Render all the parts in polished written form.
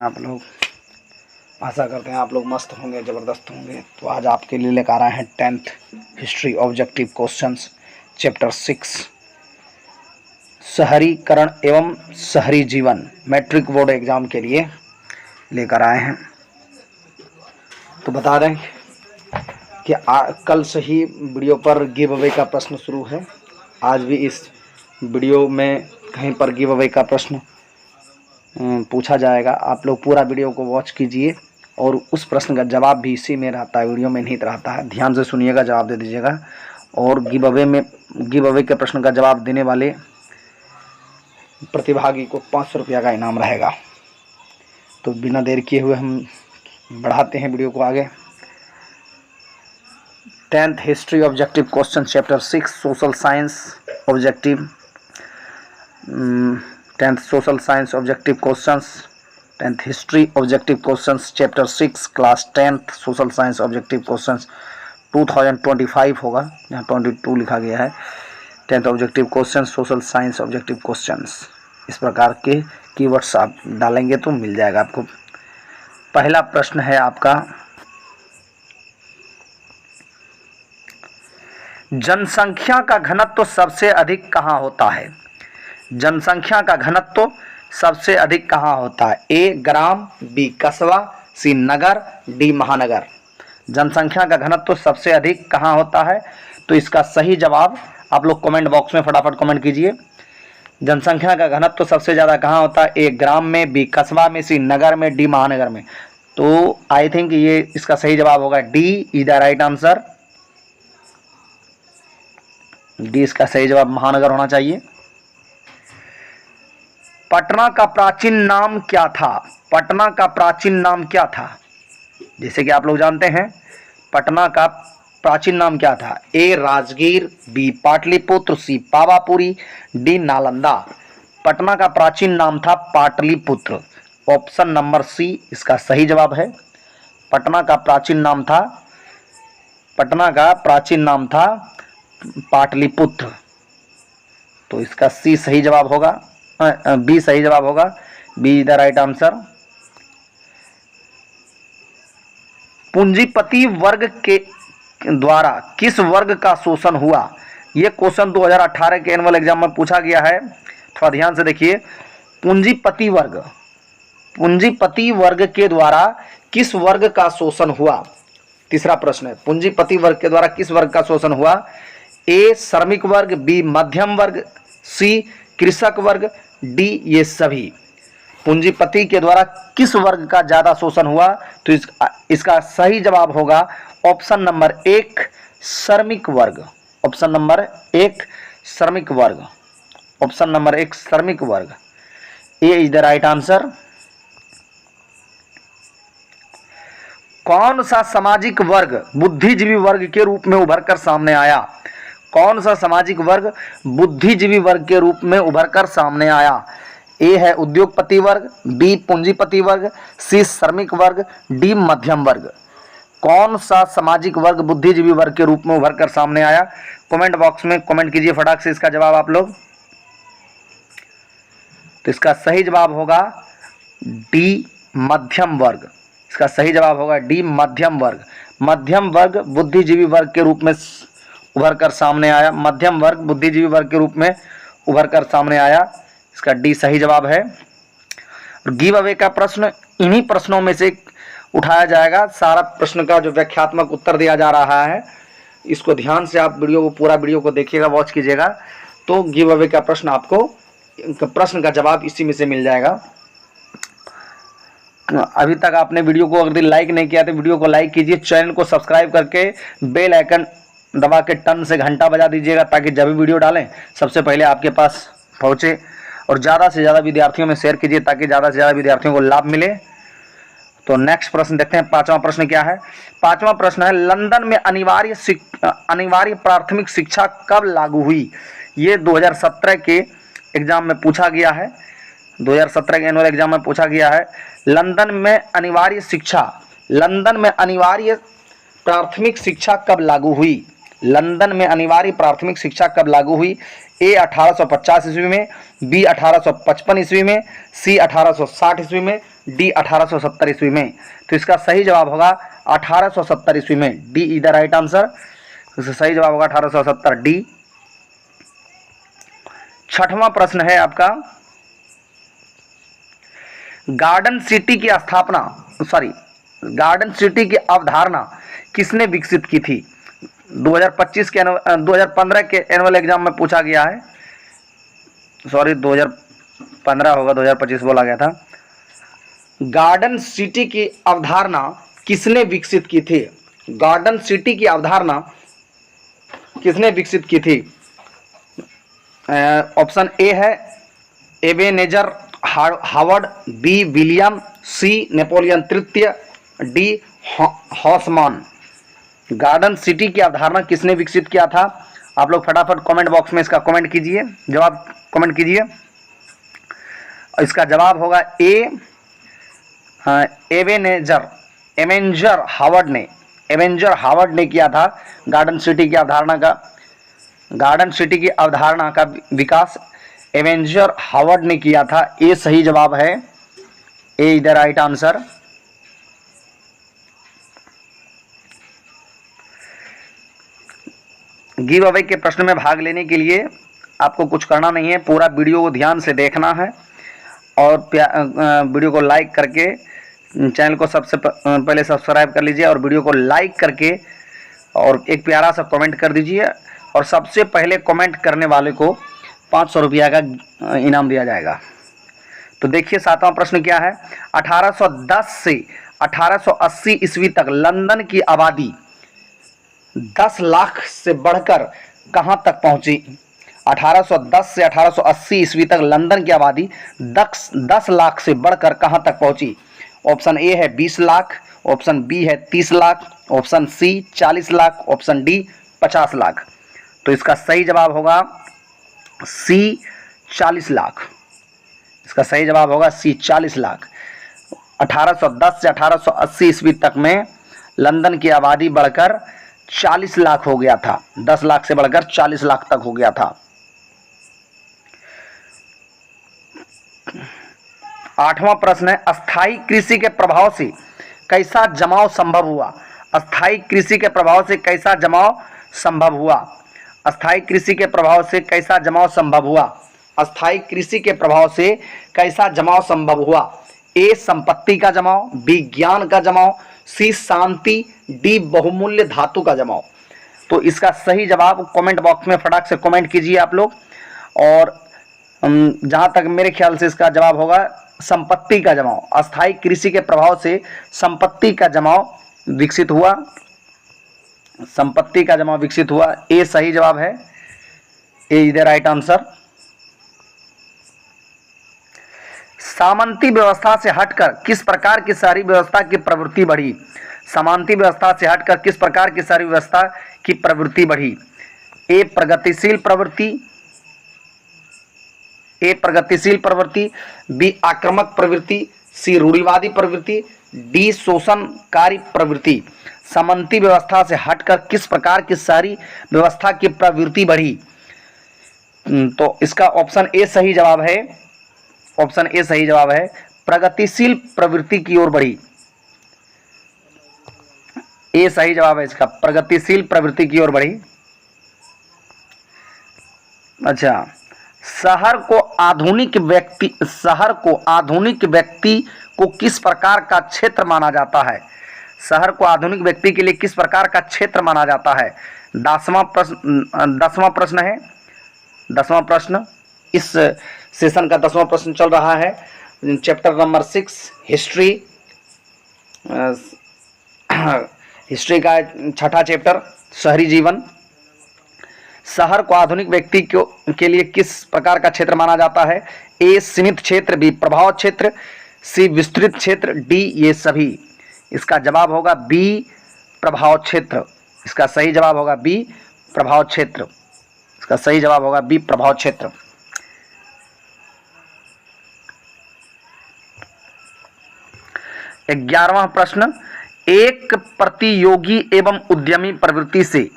आप लोग आशा करते हैं आप लोग मस्त होंगे, ज़बरदस्त होंगे। तो आज आपके लिए लेकर आए हैं 10th history objective questions chapter 6 शहरीकरण एवं शहरी जीवन मैट्रिक बोर्ड एग्ज़ाम के लिए लेकर आए हैं। तो बता दें कि कल से ही वीडियो पर गिव अवे का प्रश्न शुरू है। आज भी इस वीडियो में कहीं पर गिव अवे का प्रश्न पूछा जाएगा। आप लोग पूरा वीडियो को वॉच कीजिए और उस प्रश्न का जवाब भी इसी में रहता है, वीडियो में नहीं रहता है। ध्यान से सुनिएगा, जवाब दे दीजिएगा। और गिव अवे के प्रश्न का जवाब देने वाले प्रतिभागी को 500 रुपया का इनाम रहेगा। तो बिना देर किए हुए हम बढ़ाते हैं वीडियो को आगे। 10th history objective question chapter 6 social science objective 10th social science objective questions 10th history objective questions chapter 6 class 10th social science objective questions 2025 होगा, यहाँ 22 लिखा गया है। 10th objective questions social science objective questions, इस प्रकार के keywords आप डालेंगे तो मिल जाएगा आपको। पहला प्रश्न है आपका, जनसंख्या का घनत्व सबसे अधिक कहाँ होता है? जनसंख्या का घनत्व सबसे अधिक कहाँ होता है? ए ग्राम, बी कस्बा, सी नगर, डी महानगर। जनसंख्या का घनत्व सबसे अधिक कहाँ होता है? तो इसका सही जवाब आप लोग कमेंट बॉक्स में फटाफट कमेंट कीजिए। जनसंख्या का घनत्व सबसे ज़्यादा कहाँ होता है? ए ग्राम में, बी कस्बा में, सी नगर में, डी महानगर में। तो आई थिंक ये इसका सही जवाब होगा D is the right answer. D इसका सही जवाब महानगर होना चाहिए। पटना का प्राचीन नाम क्या था? पटना का प्राचीन नाम क्या था? जैसे कि आप लोग जानते हैं पटना का प्राचीन नाम क्या था? ए राजगीर, बी पाटलिपुत्र, सी पावापुरी, डी नालंदा। पटना का प्राचीन नाम था पाटलिपुत्र। ऑप्शन नंबर सी इसका सही जवाब है। पटना का प्राचीन नाम था पाटलिपुत्र। तो इसका सी सही जवाब होगा, बी सही जवाब होगा। B is the right answer. पूंजीपति वर्ग के द्वारा किस वर्ग का शोषण हुआ? यह क्वेश्चन 2018 के एनुअल एग्जाम में पूछा गया है। थोड़ा ध्यान से देखिए। पूंजीपति वर्ग के द्वारा किस वर्ग का शोषण हुआ? तीसरा प्रश्न है, पूंजीपति वर्ग के द्वारा किस वर्ग का शोषण हुआ? ए श्रमिक वर्ग, बी मध्यम वर्ग, सी कृषक वर्ग, डी ये सभी। पूंजीपति के द्वारा किस वर्ग का ज्यादा शोषण हुआ? तो इसका सही जवाब होगा ऑप्शन नंबर 1 श्रमिक वर्ग। ऑप्शन नंबर 1 श्रमिक वर्ग। ऑप्शन नंबर 1 श्रमिक वर्ग। ए इज द राइट आंसर। कौन सा सामाजिक वर्ग बुद्धिजीवी वर्ग के रूप में उभरकर सामने आया? कौन सा सामाजिक वर्ग बुद्धिजीवी वर्ग के रूप में उभरकर सामने आया? ए है उद्योगपति वर्ग, बी पूंजीपति वर्ग, सी श्रमिक वर्ग, डी मध्यम वर्ग। कौन सा सामाजिक वर्ग बुद्धिजीवी वर्ग के रूप में उभरकर सामने आया? कमेंट बॉक्स में कमेंट कीजिए फटाक से इसका जवाब आप लोग। तो इसका सही जवाब होगा डी मध्यम वर्ग। इसका सही जवाब होगा डी मध्यम वर्ग। मध्यम वर्ग बुद्धिजीवी वर्ग के रूप में उभरकर सामने आया। मध्यम वर्ग बुद्धिजीवी वर्ग के रूप में उभरकर सामने आया। इसका डी सही जवाब है। गिव अवे का प्रश्न इन्हीं प्रश्नों में से उठाया जाएगा। सारा प्रश्न का जो व्याख्यात्मक उत्तर दिया जा रहा है, इसको ध्यान से आप पूरा वीडियो को देखिएगा, वॉच कीजिएगा। तो गिव अवे का प्रश्न आपको प्रश्न का जवाब इसी में से मिल जाएगा। अभी तक आपने वीडियो को अगर लाइक नहीं किया तो वीडियो को लाइक कीजिए, चैनल को सब्सक्राइब करके बेल आइकन दबा के टन से घंटा बजा दीजिएगा, ताकि जब भी वीडियो डालें सबसे पहले आपके पास पहुंचे। और ज़्यादा से ज़्यादा विद्यार्थियों में शेयर कीजिए, ताकि ज़्यादा से ज़्यादा विद्यार्थियों को लाभ मिले। तो नेक्स्ट प्रश्न देखते हैं। पांचवा प्रश्न क्या है? पांचवा प्रश्न है, लंदन में अनिवार्य प्राथमिक शिक्षा कब लागू हुई? ये 2017 के एग्जाम में पूछा गया है। 2017 के एनुअल एग्जाम में पूछा गया है। लंदन में अनिवार्य प्राथमिक शिक्षा कब लागू हुई? लंदन में अनिवार्य प्राथमिक शिक्षा कब लागू हुई? ए 1850 ईस्वी में, बी 1855 ईस्वी में, सी 1860 ईस्वी में, डी 1870 ईस्वी में। तो इसका सही जवाब होगा 1870 ईस्वी में, D is the right answer. इसका सही जवाब होगा 1870, डी। छठवां प्रश्न है आपका, गार्डन सिटी की स्थापना, गार्डन सिटी की अवधारणा किसने विकसित की थी? 2025 के 2015 के एनुअल एग्जाम में पूछा गया है, 2015 होगा, 2025 बोला गया था। गार्डन सिटी की अवधारणा किसने विकसित की थी? गार्डन सिटी की अवधारणा किसने विकसित की थी? ऑप्शन ए है एबेनेजर हावर्ड, बी विलियम, सी नेपोलियन तृतीय, डी हॉसमान। गार्डन सिटी की अवधारणा किसने विकसित किया था? आप लोग फटाफट कमेंट बॉक्स में इसका कमेंट कीजिए, जवाब कमेंट कीजिए। इसका जवाब होगा ए एवेंजर हावर्ड ने किया था गार्डन सिटी की अवधारणा का विकास एवेंजर हावर्ड ने किया था। ए सही जवाब है, A is the right answer. Give away के प्रश्न में भाग लेने के लिए आपको कुछ करना नहीं है, पूरा वीडियो को ध्यान से देखना है और वीडियो को लाइक करके चैनल को सबसे पहले सब्सक्राइब कर लीजिए और वीडियो को लाइक करके और एक प्यारा सा कमेंट कर दीजिए और सबसे पहले कमेंट करने वाले को 500 रुपया का इनाम दिया जाएगा। तो देखिए सातवां प्रश्न क्या है, 1810 से 1880 ईस्वी तक लंदन की आबादी 10 लाख से बढ़कर कहां तक पहुंची? 1810 से 1880 ईस्वी तक लंदन की आबादी 10 लाख से बढ़कर कहां तक पहुंची? ऑप्शन ए है 20 लाख, ऑप्शन बी है 30 lakh, option C 40 lakh, option D 50 lakh. तो इसका सही जवाब होगा सी 40 लाख। इसका सही जवाब होगा सी 40 लाख। 1810 से 1880 ईस्वी तक में लंदन की आबादी बढ़कर 40 लाख हो गया था, 10 लाख से बढ़कर 40 लाख तक हो गया था। 8वां प्रश्न है, अस्थायी कृषि के प्रभाव से कैसा जमाव संभव हुआ? अस्थायी कृषि के प्रभाव से कैसा जमाव संभव हुआ? अस्थायी कृषि के प्रभाव से कैसा जमाव संभव हुआ? अस्थायी कृषि के प्रभाव से कैसा जमाव संभव हुआ? ए संपत्ति का जमाव, बी ज्ञान का जमाव, सी शांति, डी बहुमूल्य धातु का जमाव। तो इसका सही जवाब कमेंट बॉक्स में फटाक से कमेंट कीजिए आप लोग। और जहां तक मेरे ख्याल से इसका जवाब होगा संपत्ति का जमाव। अस्थायी कृषि के प्रभाव से संपत्ति का जमाव विकसित हुआ, संपत्ति का जमाव विकसित हुआ। ए सही जवाब है, A is the right answer. सामंती व्यवस्था से हटकर किस प्रकार की शहरी व्यवस्था की प्रवृत्ति बढ़ी? सामंती व्यवस्था से हटकर किस प्रकार की शहरी व्यवस्था की प्रवृत्ति बढ़ी? ए प्रगतिशील प्रवृत्ति, बी आक्रामक प्रवृत्ति, सी रूढ़िवादी प्रवृत्ति, डी शोषणकारी प्रवृत्ति। सामंती व्यवस्था से हटकर किस प्रकार की शहरी व्यवस्था की प्रवृत्ति बढ़ी? तो इसका ऑप्शन ए सही जवाब है, ऑप्शन ए सही जवाब है, प्रगतिशील प्रवृत्ति की ओर बढ़ी। ए सही जवाब है इसका, प्रगतिशील प्रवृत्ति की ओर बढ़ी। अच्छा, शहर को आधुनिक व्यक्ति को किस प्रकार का क्षेत्र माना जाता है? शहर को आधुनिक व्यक्ति के लिए किस प्रकार का क्षेत्र माना जाता है? 10वां प्रश्न है। 10वां प्रश्न, इस सेशन का 10वां प्रश्न चल रहा है, चैप्टर नंबर 6 हिस्ट्री का 6ठा चैप्टर शहरी जीवन। शहर को आधुनिक व्यक्ति के लिए किस प्रकार का क्षेत्र माना जाता है? ए सीमित क्षेत्र, बी प्रभाव क्षेत्र, सी विस्तृत क्षेत्र, डी ये सभी। इसका जवाब होगा बी प्रभाव क्षेत्र। इसका सही जवाब होगा बी प्रभाव क्षेत्र। इसका सही जवाब होगा बी प्रभाव क्षेत्र। 11वां प्रश्न, एक प्रतियोगी एवं उद्यमी प्रवृत्ति से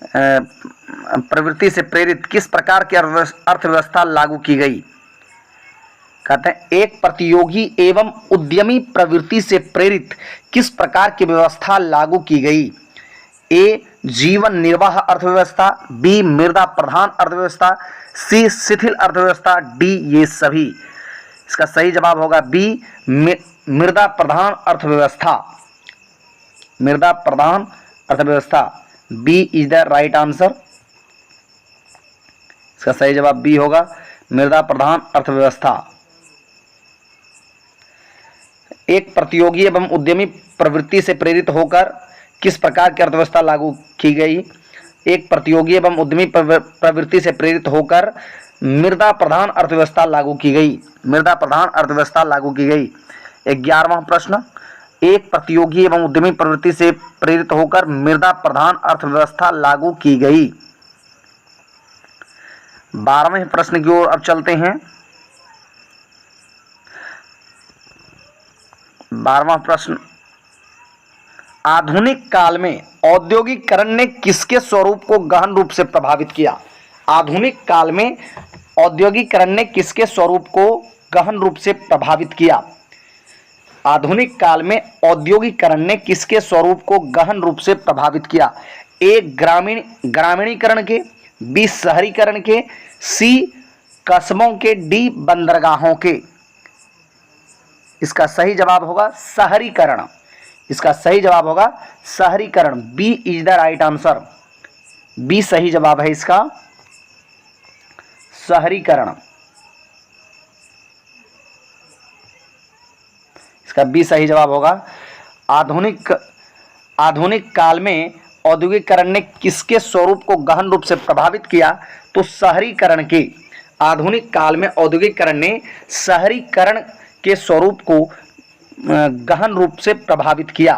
प्रवृत्ति से प्रेरित किस प्रकार की अर्थव्यवस्था लागू की गई? कहते हैं एक प्रतियोगी एवं उद्यमी प्रवृत्ति से प्रेरित किस प्रकार की व्यवस्था लागू की गई? ए जीवन निर्वाह अर्थव्यवस्था, बी मृदा प्रधान अर्थव्यवस्था, सी शिथिल अर्थव्यवस्था, डी ये सभी। इसका सही जवाब होगा बी मृदा प्रधान अर्थव्यवस्था। मृदा प्रधान अर्थव्यवस्था, B is the right answer. इसका सही जवाब बी होगा मृदा प्रधान अर्थव्यवस्था। एक प्रतियोगी एवं उद्यमी प्रवृत्ति से प्रेरित होकर किस प्रकार की अर्थव्यवस्था लागू की गई? एक प्रतियोगी एवं उद्यमी प्रवृत्ति से प्रेरित होकर मृदा प्रधान अर्थव्यवस्था लागू की गई। मृदा प्रधान अर्थव्यवस्था लागू की गई। 11वां प्रश्न, एक प्रतियोगी एवं उद्यमी प्रवृत्ति से प्रेरित होकर मृदा प्रधान अर्थव्यवस्था लागू की गई। 12वें प्रश्न की ओर अब चलते हैं। 12वां प्रश्न, आधुनिक काल में औद्योगिकरण ने किसके स्वरूप को गहन रूप से प्रभावित किया? आधुनिक काल में औद्योगिकरण ने किसके स्वरूप को गहन रूप से प्रभावित किया? आधुनिक काल में औद्योगिकरण ने किसके स्वरूप को गहन रूप से प्रभावित किया? ए ग्रामीणीकरण के, बी शहरीकरण के, सी कस्बों के, डी बंदरगाहों के। इसका सही जवाब होगा शहरीकरण। इसका सही जवाब होगा शहरीकरण। B is the right answer. B सही जवाब है इसका, शहरीकरण। इसका बी सही जवाब होगा। आधुनिक काल में औद्योगिकरण ने किसके स्वरूप को गहन रूप से प्रभावित किया? तो शहरीकरण के। आधुनिक काल में औद्योगिकरण ने शहरीकरण के स्वरूप को गहन रूप से प्रभावित किया।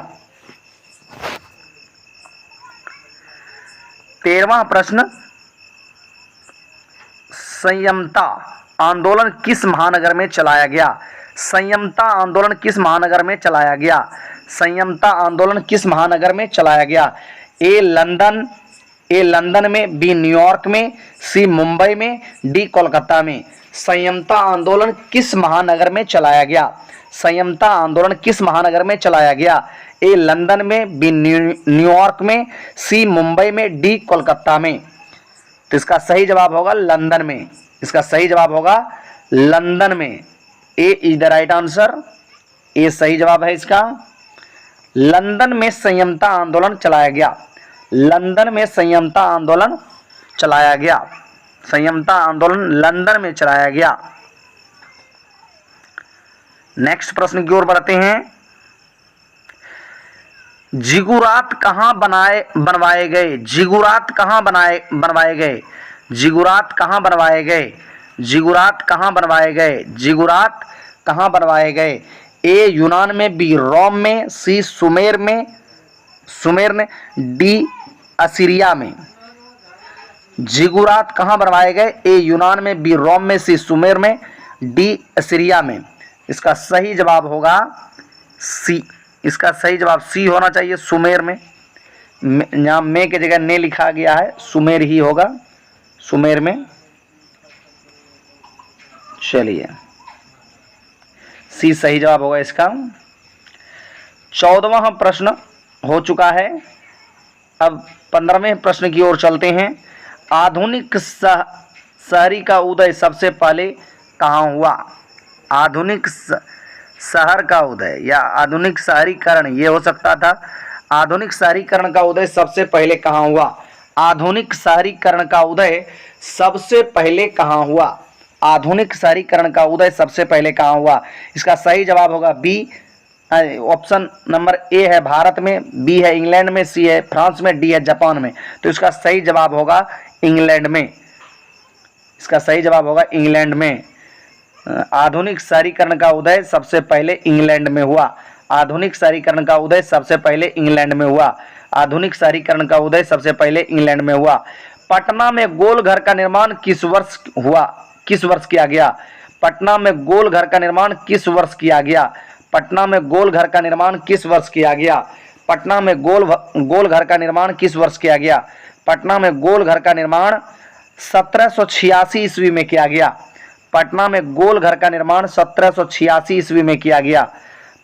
13वां प्रश्न, संयमता आंदोलन किस महानगर में चलाया गया? संयमता आंदोलन किस महानगर में चलाया गया? संयमता आंदोलन किस महानगर में चलाया गया? ए लंदन में, बी न्यूयॉर्क में, सी मुंबई में, डी कोलकाता में। संयमता आंदोलन किस महानगर में चलाया गया? संयमता आंदोलन किस महानगर में चलाया गया? ए लंदन में, बी न्यूयॉर्क में, सी मुंबई में, डी कोलकाता में। तो इसका सही जवाब होगा लंदन में। इसका सही जवाब होगा लंदन में। ए इज द राइट आंसर। ए सही जवाब है इसका। लंदन में संयमता आंदोलन चलाया गया। लंदन में संयमता आंदोलन चलाया गया। संयमता आंदोलन लंदन में चलाया गया। नेक्स्ट प्रश्न की ओर बढ़ते हैं। जिगुरात कहां बनवाए गए? जिगुरात कहां बनवाए गए? जिगुरात कहां बनवाए गए? जिगुरात कहां बनवाए गए? जिगुरात कहां बनवाए गए? ए यूनान में, बी रोम में, सी सुमेर में, डी असीरिया में। जिगुरात कहां बनवाए गए? ए यूनान में, बी रोम में, सी सुमेर में, डी असीरिया में। इसका सही जवाब होगा सी। इसका सही जवाब सी होना चाहिए, सुमेर में। यहाँ में की जगह ने लिखा गया है, सुमेर ही होगा, सुमेर में। चलिए सी सही जवाब होगा इसका। 14वां प्रश्न हो चुका है। अब 15वें प्रश्न की ओर चलते हैं। आधुनिक शहरी का उदय सबसे पहले कहाँ हुआ? आधुनिक शहर का उदय या आधुनिक शहरीकरण, ये हो सकता था। आधुनिक शहरीकरण का उदय सबसे पहले कहाँ हुआ? आधुनिक शहरीकरण का उदय सबसे पहले कहाँ हुआ? आधुनिक शहरीकरण का उदय सबसे पहले कहाँ हुआ? इसका सही जवाब होगा बी। ऑप्शन नंबर ए है भारत में, बी है इंग्लैंड में, सी है फ्रांस में, डी है जापान में। तो इसका सही जवाब होगा इंग्लैंड में। इसका सही जवाब होगा इंग्लैंड में। आधुनिक शहरीकरण का उदय सबसे पहले इंग्लैंड में हुआ। आधुनिक शहरीकरण का उदय सबसे पहले इंग्लैंड में हुआ। आधुनिक शहरीकरण का उदय सबसे पहले इंग्लैंड में हुआ। पटना में गोल घर का निर्माण किस वर्ष हुआ? किस वर्ष किया गया? पटना में गोल घर का निर्माण किस वर्ष किया गया? पटना में गोल घर का निर्माण किस वर्ष किया गया? पटना में गोल घर का निर्माण किस वर्ष किया गया? पटना में गोल घर का निर्माण 1786 ईस्वी में किया गया। पटना में गोल घर का निर्माण 1786 ईस्वी में किया गया।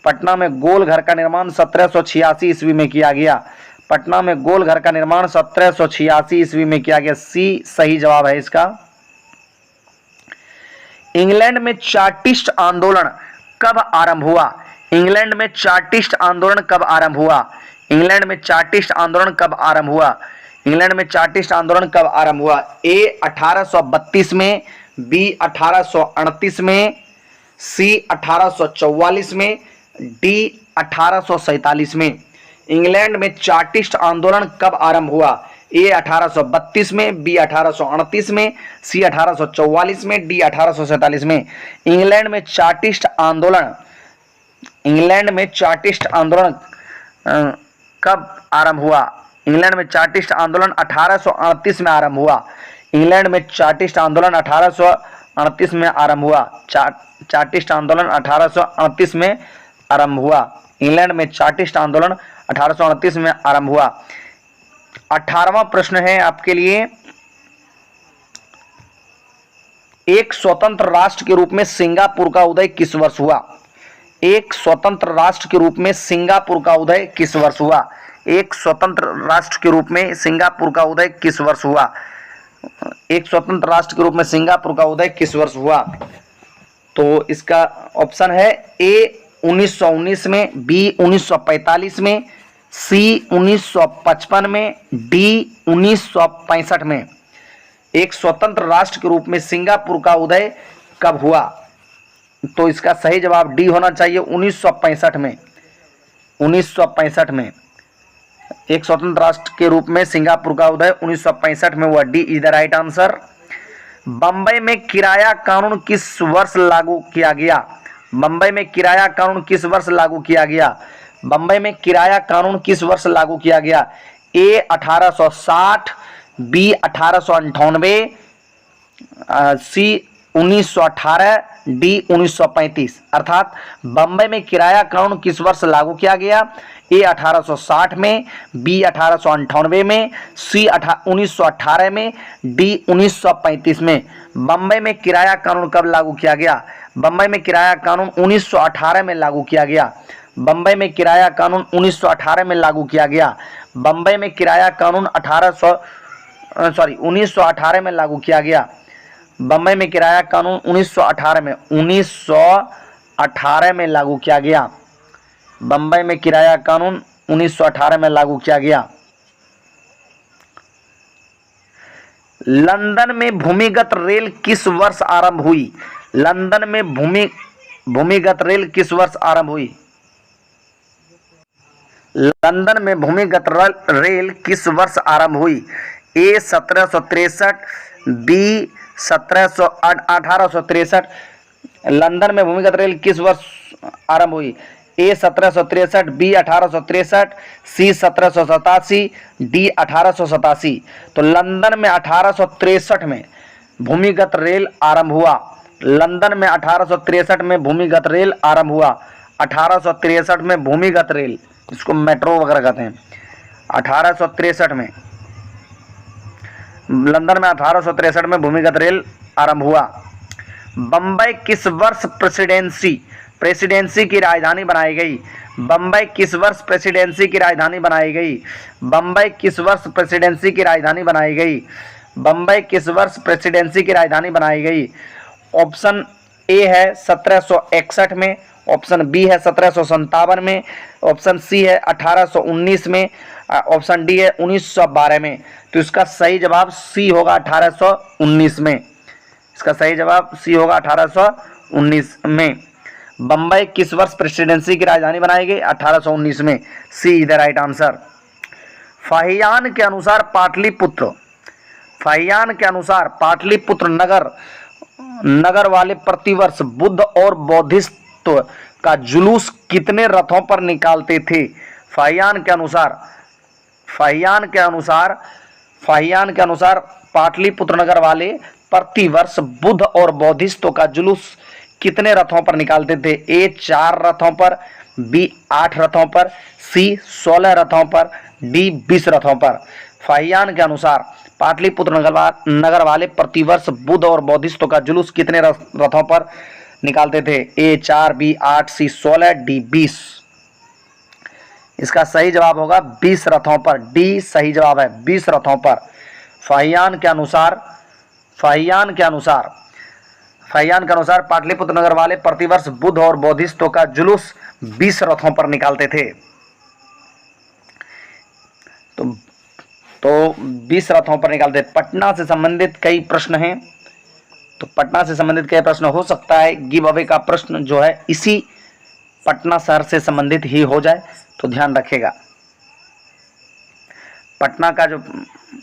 पटना में गोल घर का निर्माण 1786 ईस्वी में किया गया। पटना में गोल घर का निर्माण 1786 ईस्वी में किया गया। सी सही जवाब है इसका। इंग्लैंड में चार्टिस्ट आंदोलन कब आरंभ हुआ? इंग्लैंड में चार्टिस्ट आंदोलन कब आरंभ हुआ? इंग्लैंड में चार्टिस्ट आंदोलन कब आरंभ हुआ? इंग्लैंड में चार्टिस्ट आंदोलन कब आरंभ हुआ? ए 1832 में, बी 1838 में, सी 1844 में, डी 1847 में। इंग्लैंड में चार्टिस्ट आंदोलन कब आरंभ हुआ? ए 1832 में, बी 1838 में, सी 1844 में, डी 1847 में। इंग्लैंड में चार्टिस्ट आंदोलन कब आरंभ हुआ? इंग्लैंड में चार्टिस्ट आंदोलन 1838 में आरंभ हुआ। इंग्लैंड में चार्टिस्ट आंदोलन 1838 में आरंभ हुआ। चार्टिस्ट आंदोलन 1838 में आरंभ हुआ। इंग्लैंड में चार्टिस्ट आंदोलन 1838 में आरंभ हुआ। 18वां प्रश्न है आपके लिए, एक स्वतंत्र राष्ट्र के रूप में सिंगापुर का उदय किस वर्ष हुआ? एक स्वतंत्र राष्ट्र के रूप में सिंगापुर का उदय किस वर्ष हुआ? एक स्वतंत्र राष्ट्र के रूप में सिंगापुर का उदय किस वर्ष हुआ? एक स्वतंत्र राष्ट्र के रूप में सिंगापुर का उदय किस वर्ष हुआ? तो इसका ऑप्शन है ए 1919 में, बी 1945 में, सी 1955 में, डी 1965 में। एक स्वतंत्र राष्ट्र के रूप में सिंगापुर का उदय कब हुआ? तो इसका सही जवाब डी होना चाहिए, 1965 में। 1965 में एक स्वतंत्र राष्ट्र के रूप में सिंगापुर का उदय 1965 में हुआ। D is the right answer. Bombay में किराया कानून किस वर्ष लागू किया गया? बंबई में किराया कानून किस वर्ष लागू किया गया? बंबई में किराया कानून किस वर्ष लागू किया गया? ए 1860, बी 1898, सी 1918, डी 1935। अर्थात बंबई में किराया कानून किस वर्ष लागू किया गया? ए 1860 में, बी 1898 में, सी 1918 में, डी 1935 में। बंबई में किराया कानून कब लागू किया गया? बंबई में किराया कानून 1918 में लागू किया गया। बंबई में किराया कानून 1918 में लागू किया गया। बंबई में किराया कानून 1918 में लागू किया गया। बंबई में किराया कानून 1918 में लागू किया गया। बंबई में किराया कानून 1918 में लागू किया गया। लंदन में भूमिगत रेल किस वर्ष आरंभ हुई? लंदन में भूमिगत रेल किस वर्ष आरंभ हुई? लंदन में भूमिगत रेल किस वर्ष आरंभ हुई? ए 1763, बी 1863। लंदन में भूमिगत रेल किस वर्ष आरंभ हुई? ए 1763, बी 1863, सी 1787, डी 1887। तो लंदन में 1863 में भूमिगत रेल आरंभ हुआ। लंदन में 1863 में भूमिगत रेल आरंभ हुआ। 1863 में भूमिगत रेल, इसको मेट्रो वगैरह कहते हैं। 1863 में लंदन में 1863 में भूमिगत रेल आरंभ हुआ। बंबई किस वर्ष प्रेसिडेंसी की राजधानी बनाई गई? बंबई किस वर्ष प्रेसिडेंसी की राजधानी बनाई गई? बंबई किस वर्ष प्रेसिडेंसी की राजधानी बनाई गई? बंबई किस वर्ष प्रेसिडेंसी की राजधानी बनाई गई? ऑप्शन ए है 1761 में, ऑप्शन बी है 1757 में, ऑप्शन सी है 1819 में, ऑप्शन डी है 1912 में। तो इसका सही जवाब सी होगा 1819 में। इसका सही जवाब सी होगा 1819 में। बंबई किस वर्ष प्रेसिडेंसी की राजधानी बनाई गई? 1819 में। C is the right answer. Fahien के अनुसार पाटलिपुत्र नगर वाले प्रतिवर्ष बुद्ध और बौद्धित्व का जुलूस कितने रथों पर निकालते थे? फाहियान के अनुसार पाटलिपुत्र नगर वाले प्रतिवर्ष बुद्ध और बौद्धित्व का जुलूस कितने रथों पर निकालते थे? ए 4 रथों पर, बी 8 रथों पर, सी 16 रथों पर, डी 20 रथों पर। फाहियान के अनुसार पाटलिपुत्र नगर वाले प्रतिवर्ष बुद्ध और बौद्धिस्तों का जुलूस कितने रथों पर निकालते थे? ए 4, बी 8, सी 16, डी 20। इसका सही जवाब होगा 20 रथों पर। डी सही जवाब है, 20 रथों पर। फाहियान के अनुसार पाटलिपुत्र नगर वाले प्रतिवर्ष बुद्ध और बौद्धिस्तों का जुलूस 20 रथों पर निकालते थे। तो 20 रथों पर निकालते। पटना से संबंधित कई प्रश्न हैं, तो पटना से संबंधित कई प्रश्न हो सकता है गिव अवे का प्रश्न जो है इसी पटना शहर से संबंधित ही हो जाए, तो ध्यान रखेगा। पटना का जो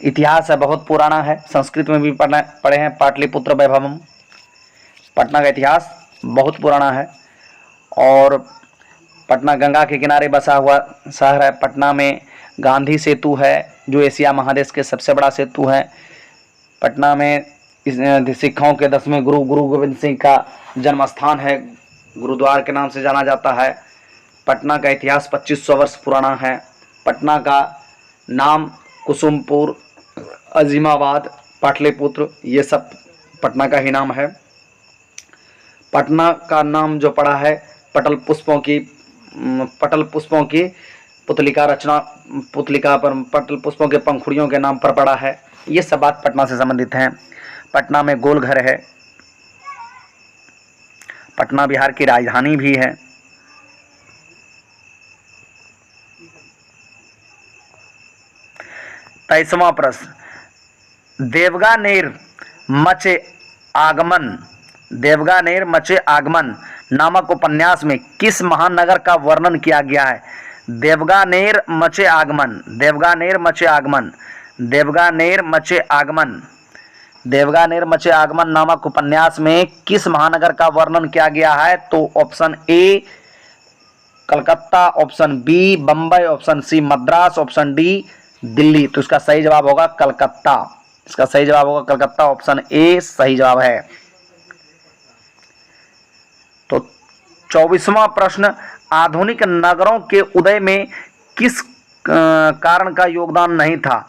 इतिहास है बहुत पुराना है, संस्कृत में भी पढ़े हैं पाटलिपुत्र वैभवम। पटना का इतिहास बहुत पुराना है और पटना गंगा के किनारे बसा हुआ शहर है। पटना में गांधी सेतु है जो एशिया महादेश के सबसे बड़ा सेतु है। पटना में सिखों के 10वें गुरु गोविंद सिंह का जन्म स्थान है, गुरुद्वार के नाम से जाना जाता है। पटना का इतिहास 2500 वर्ष पुराना है। पटना का नाम कुसुमपुर, अजीमाबाद, पाटलिपुत्र ये सब पटना का ही नाम है। पटना का नाम जो पड़ा है पटल पुष्पों की पुतलिका रचना, पुतलिका पर पटल पुष्पों के पंखुड़ियों के नाम पर पड़ा है। ये सब बात पटना से संबंधित हैं। पटना में गोल घर है। पटना बिहार की राजधानी भी है। तेईसवां प्रश्न, देवगानेर मचे आगमन नामक उपन्यास में किस महानगर का वर्णन किया गया है? देवगानेर मचे आगमन नामक उपन्यास में किस महानगर का वर्णन किया गया है? तो option A Calcutta, option B Bombay, option C Madras, option D Delhi. तो इसका सही जवाब होगा कलकत्ता। ऑप्शन ए सही जवाब है। तो 24वां प्रश्न, आधुनिक नगरों के उदय में किस कारण का योगदान नहीं था?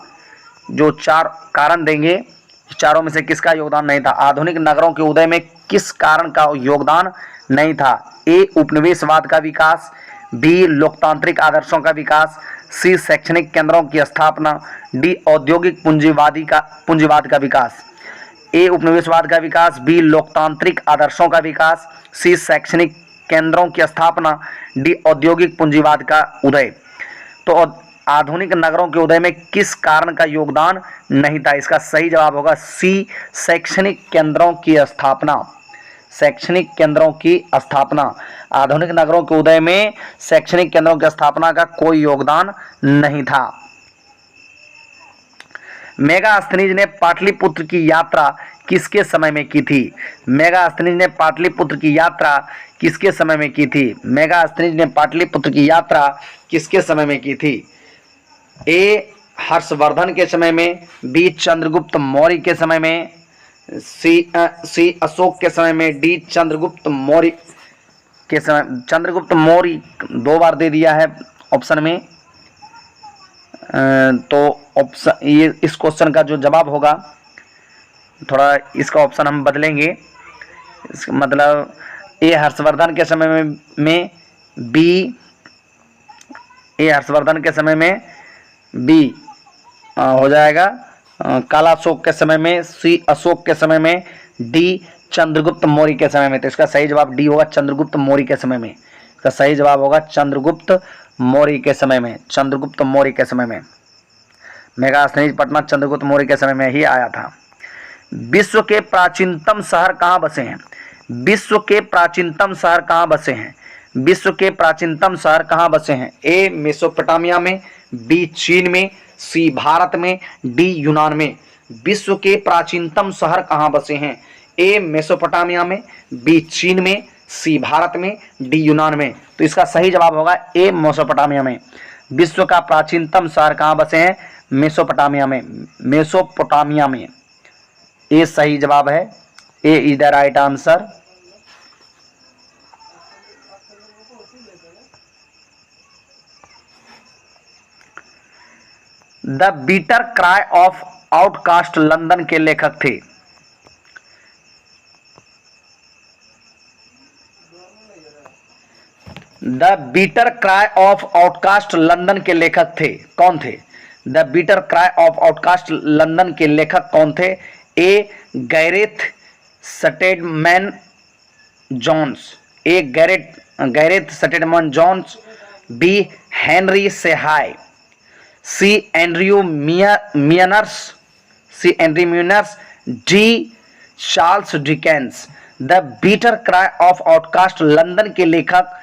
जो 4 कारण देंगे, चारों में से किसका योगदान नहीं था? आधुनिक नगरों के उदय में किस कारण का योगदान नहीं था? ए उपनिवेशवाद का विकास, बी लोकतांत्रिक आदर्शों का विकास, सी शैक्षणिक केंद्रों की स्थापना, डी औद्योगिक पूंजीवाद का विकास। ए उपनिवेशवाद का विकास, बी लोकतांत्रिक आदर्शों का विकास, सी शैक्षणिक केंद्रों की स्थापना, डी औद्योगिक पूंजीवाद का उदय। तो आधुनिक नगरों के उदय में किस कारण का योगदान नहीं था? इसका सही जवाब होगा सी शैक्षणिक केंद्रों की स्थापना। आधुनिक नगरों के उदय में शैक्षणिक केंद्रों की स्थापना का कोई योगदान नहीं था। मेगास्थनीज ने पाटलिपुत्र की यात्रा किसके समय में की थी? मेगास्थनीज ने पाटलिपुत्र की यात्रा किसके समय में की थी? ए हर्षवर्धन के समय में, बी चंद्रगुप्त मौर्य के समय में, सी अशोक के समय में, डी चंद्रगुप्त मौर्य के समय। चंद्रगुप्त मौर्य 2 बार दे दिया है ऑप्शन में। तो ऑप्शन ये इस क्वेश्चन का जो जवाब होगा, थोड़ा इसका ऑप्शन हम बदलेंगे। मतलब ए हर्षवर्धन के समय में, बी ए हर्षवर्धन के समय में, बी हो जाएगा काला अशोक के समय में, सी अशोक के समय में, डी चंद्रगुप्त मौर्य के समय में। तो इसका सही जवाब डी होगा चंद्रगुप्त मौर्य के समय में। इसका सही जवाब होगा चंद्रगुप्त मौर्य के समय में। मेगास्थनीज पटना चंद्रगुप्त मौर्य के समय में ही आया था। विश्व के प्राचीनतम शहर कहाँ बसे हैं? ए मेसोपोटामिया में, बी चीन में, सी भारत में, डी यूनान में। विश्व के प्राचीनतम शहर कहाँ बसे हैं? ए मेसोपोटामिया में, बी चीन में, सी भारत में, डी यूनान में। तो इसका सही जवाब होगा ए मेसोपोटामिया में। विश्व का प्राचीनतम शहर कहाँ बसे हैं? मेसोपोटामिया में। ए सही जवाब है। A is the right answer. The bitter cry of outcast London के लेखक थे। The bitter cry of outcast London के लेखक थे, कौन थे? The bitter cry of outcast London के लेखक कौन थे? A Gareth Stedman Jones, A Gareth Stedman Jones, B Henry सेहाय, C Andrew Mearns, D Charles Dickens. The bitter cry of outcast London के लेखक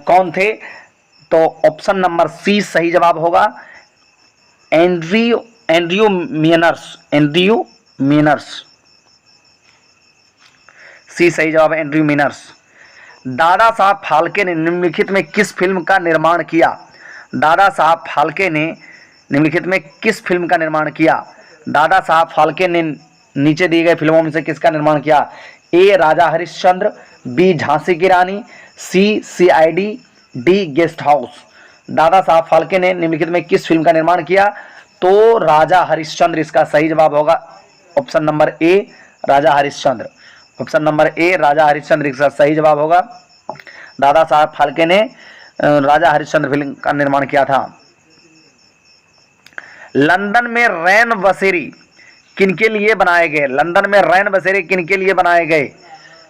कौन थे? तो ऑप्शन नंबर सी सही जवाब होगा, एंड्रयू मियनर्स, सी सही जवाब है, एंड्रयू मियनर्स। दादा साहब फाल्के ने निम्नलिखित में किस फिल्म का निर्माण किया? दादा साहब फाल्के ने निम्नलिखित में किस फिल्म का निर्माण किया? दादा साहब फाल्के ने नीचे दी गई फिल्मों में से किसका निर्माण किया? ए राजा हरिश्चंद्र, बी झांसी की रानी, सी CID, D guest house. Dada Saheb Phalke ने निम्नलिखित में किस फिल्म का निर्माण किया? तो राजा हरिश्चंद्र इसका सही जवाब होगा, option number A Raja Harishchandra, option number A Raja Harishchandra इसका सही जवाब होगा। दादा साहब फाल्के ने राजा हरिश्चंद्र फिल्म का निर्माण किया था। लंदन में रैन बसेरे किनके लिए बनाए गए? लंदन में रैन बसेरे किनके लिए बनाए गए?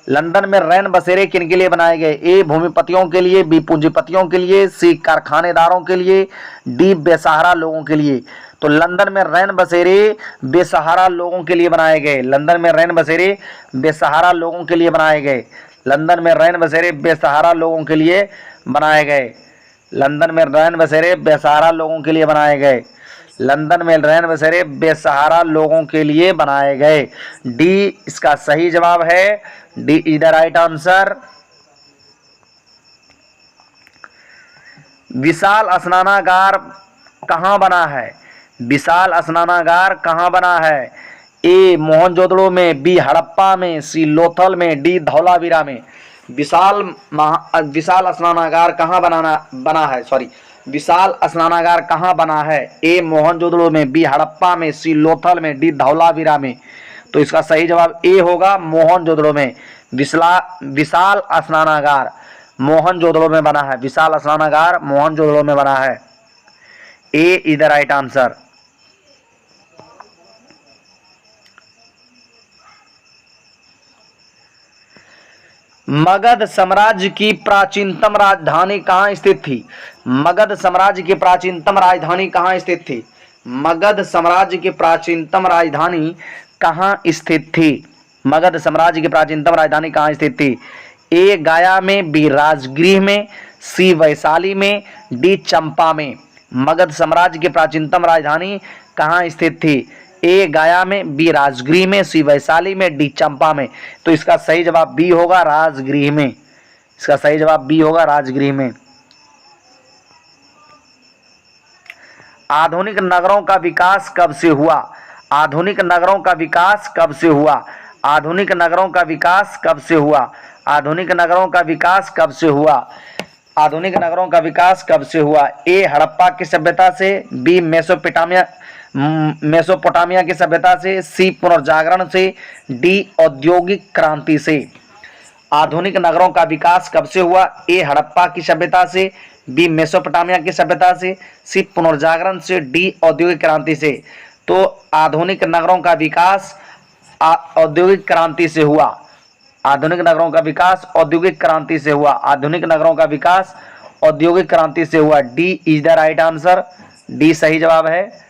लंदन में रैन बसेरे किनके लिए बनाए गए? ए भूमिपतियों के लिए, बी पूंजीपतियों के लिए, सी कारखानेदारों के लिए, डी बेसहारा लोगों के लिए। तो लंदन में रैन बसेरे बेसहारा लोगों के लिए बनाए गए। लंदन में रैन बसेरे बेसहारा लोगों के लिए बनाए गए। लंदन में रैन बसेरे बेसहारा लोगों के लिए बनाए गए। लंदन में रैन बसेरे बेसहारा लोगों के लिए बनाए गए। लंदन में रैन बसेरे बेसहारा लोगों के लिए बनाए गए। डी इसका सही जवाब है, D is the right answer. विशाल स्नानागार कहाँ बना है? विशाल स्नानागार कहाँ बना है? ए मोहनजोदड़ो में, बी हड़प्पा में, सी लोथल में, डी धौलावीरा में। विशाल स्नानागार कहाँ बना है, सॉरी, विशाल स्नानागार कहाँ बना है? ए मोहनजोदड़ो में, बी हड़प्पा में, सी लोथल में, डी धौलावीरा में। तो इसका सही जवाब ए होगा, मोहनजोदड़ो में। विशाल स्नानागार मोहनजोदड़ो में बना है। विशाल स्नानागार मोहनजोदड़ो में बना है। A is the right answer. Magadh साम्राज्य की प्राचीनतम राजधानी कहाँ स्थित थी? मगध साम्राज्य की प्राचीनतम राजधानी कहाँ स्थित थी? मगध साम्राज्य की प्राचीनतम राजधानी कहाँ स्थित थी? मगध साम्राज्य की प्राचीनतम राजधानी कहाँ स्थित थी? ए गया में, बी राजगृह में, सी वैशाली में, डी चंपा में। मगध साम्राज्य की प्राचीनतम राजधानी कहाँ स्थित थी? ए गया में, बी राजगृह में, सी वैशाली में, डी चंपा में। तो इसका सही जवाब बी होगा, राजगृह में। इसका सही जवाब बी होगा, राजगृह में। आधुनिक नगरों का विकास कब से हुआ? आधुनिक नगरों का विकास कब से हुआ? आधुनिक नगरों का विकास कब से हुआ? आधुनिक नगरों का विकास कब से हुआ? आधुनिक नगरों का विकास कब से हुआ? ए हड़प्पा की सभ्यता से, बी मेसोपोटामिया की सभ्यता से, सी पुनर्जागरण से, डी औद्योगिक क्रांति से। आधुनिक नगरों का विकास कब से हुआ? ए हड़प्पा की सभ्यता से, बी मेसोपोटामिया की सभ्यता से, सी पुनर्जागरण से, डी औद्योगिक क्रांति से। तो आधुनिक नगरों का विकास औद्योगिक क्रांति से हुआ। आधुनिक नगरों का विकास औद्योगिक क्रांति से हुआ। आधुनिक नगरों का विकास औद्योगिक क्रांति से हुआ। D is the right answer. D सही जवाब है।